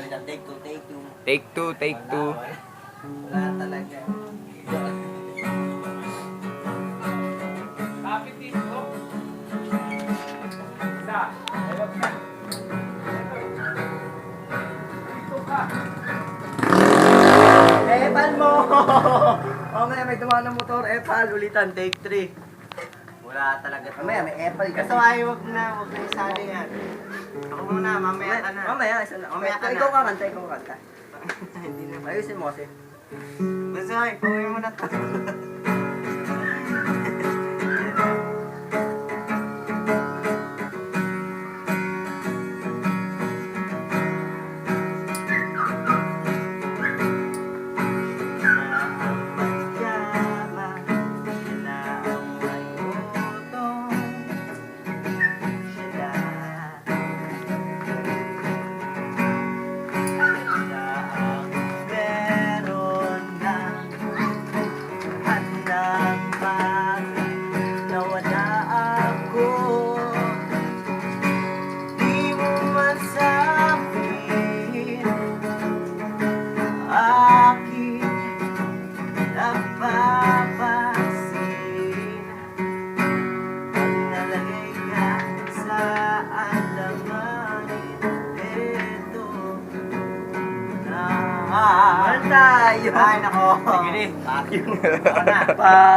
Take two, take two. Take two, take two. Wala talaga. Kapit dito. Isa. Ewan ka. Dito ka. Epal mo! Mamaya may dumaan ng motor, epal, ulitan, take 3. Wala talaga. Mamaya may epal kasi. Ito ay huwag na isali yan. Ako muna, mamaya ka na. Mamaya, isa na. Mamaya ka na. Ikaw kakanta, ikaw kakanta. Ayusin mo kasi. Basta ay, pauwi mo na to. Tayo! Ay, nako. Sige, Ako na.